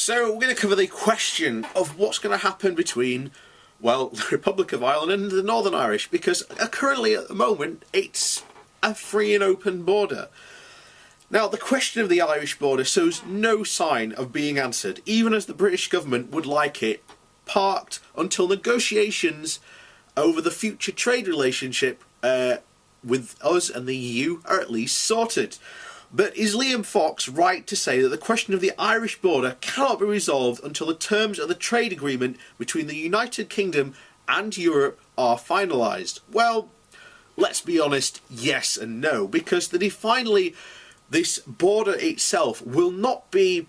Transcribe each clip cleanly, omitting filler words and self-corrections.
So we're going to cover the question of what's going to happen between, well, the Republic of Ireland and the Northern Irish, because currently at the moment it's a free and open border. Now, the question of the Irish border shows no sign of being answered, even as the British government would like it parked until negotiations over the future trade relationship with us and the EU are at least sorted. But is Liam Fox right to say that the question of the Irish border cannot be resolved until the terms of the trade agreement between the United Kingdom and Europe are finalised? Well, let's be honest, yes and no, because finally this border itself will not be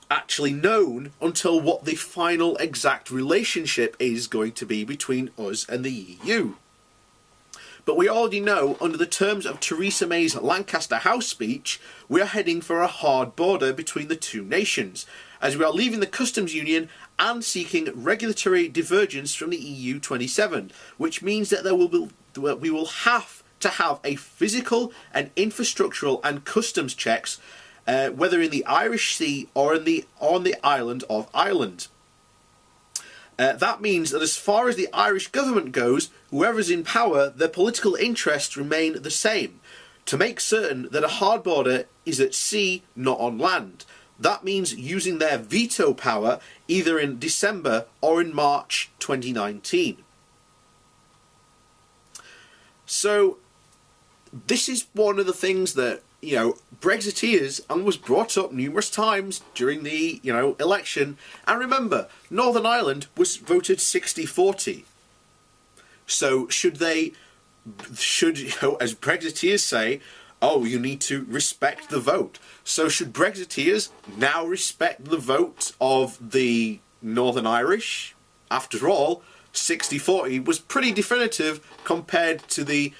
actually known until what the final exact relationship is going to be between us and the EU. But we already know, under the terms of Theresa May's Lancaster House speech, we are heading for a hard border between the two nations, as we are leaving the customs union and seeking regulatory divergence from the EU 27, which means that we will have to have a physical and infrastructural and customs checks, whether in the Irish Sea or on the island of Ireland. That means that as far as the Irish government goes, whoever's in power, their political interests remain the same, to make certain that a hard border is at sea, not on land. That means using their veto power either in December or in March 2019. So this is one of the things that, Brexiteers, and was brought up numerous times during the, election. And remember, Northern Ireland was voted 60-40. So should, as Brexiteers say, oh, you need to respect the vote. So should Brexiteers now respect the vote of the Northern Irish? After all, 60-40 was pretty definitive compared to the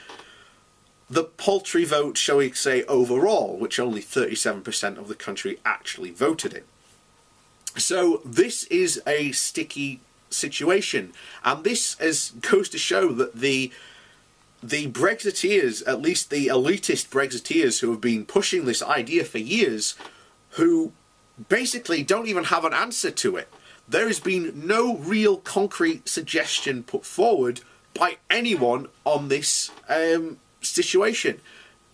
paltry vote, shall we say, overall, which only 37% of the country actually voted in. So this is a sticky situation, and this goes to show that the Brexiteers, at least the elitist Brexiteers who have been pushing this idea for years, who basically don't even have an answer to it. There has been no real concrete suggestion put forward by anyone on this situation,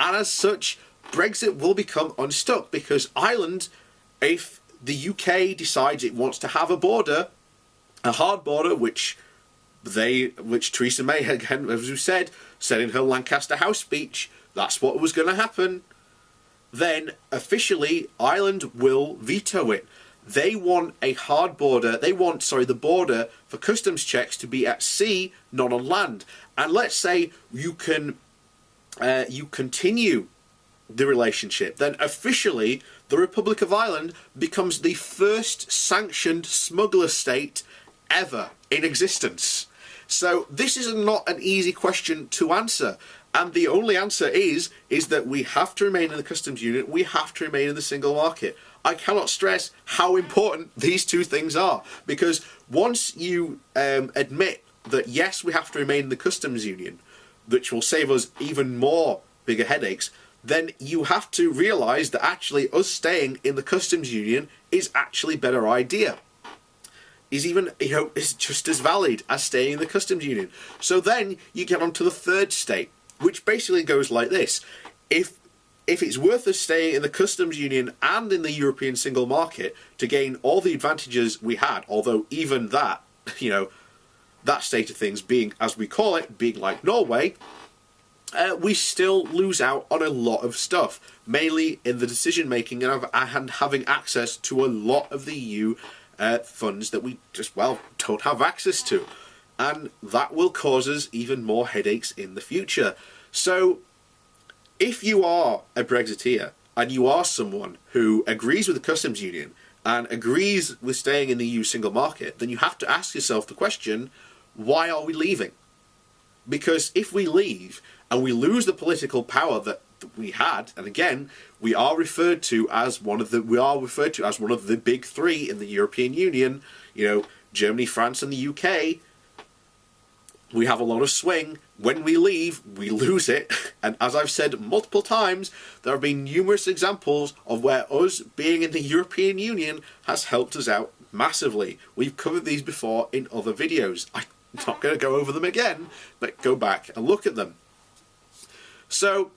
and as such Brexit will become unstuck, because Ireland, if the UK decides it wants to have a border, a hard border, which Theresa May, again, as we said in her Lancaster House speech, that's what was going to happen, then officially Ireland will veto it. They want a hard border. They want, the border for customs checks to be at sea, not on land. And let's say you continue the relationship, then officially the Republic of Ireland becomes the first sanctioned smuggler state ever in existence. So this is not an easy question to answer, and the only answer is that we have to remain in the customs union, we have to remain in the single market. I cannot stress how important these two things are, because once you admit that yes, we have to remain in the customs union, which will save us even more bigger headaches, then you have to realise that actually us staying in the customs union is actually a better idea. Is just as valid as staying in the customs union. So then you get on to the third state, which basically goes like this. If it's worth us staying in the customs union and in the European single market to gain all the advantages we had, although even that, that state of things being, as we call it, being like Norway, we still lose out on a lot of stuff, mainly in the decision making and having access to a lot of the EU funds that we just, don't have access to. And that will cause us even more headaches in the future. So if you are a Brexiteer and you are someone who agrees with the customs union and agrees with staying in the EU single market, then you have to ask yourself the question, why are we leaving? Because if we leave and we lose the political power that we had, and again, we are referred to as one of the big three in the European Union, Germany, France, and the UK. we have a lot of swing. When we leave, we lose it. And as I've said multiple times, there have been numerous examples of where us being in the European Union has helped us out massively. We've covered these before in other videos. I'm not going to go over them again, but go back and look at them. So,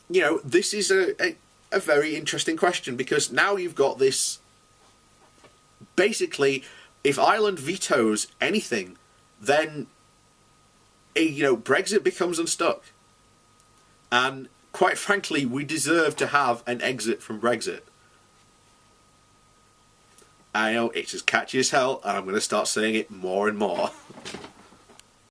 you know, this is a very interesting question, because now you've got this... Basically, if Ireland vetoes anything, then Brexit becomes unstuck. And quite frankly, we deserve to have an exit from Brexit. I know, it's as catchy as hell, and I'm going to start saying it more and more.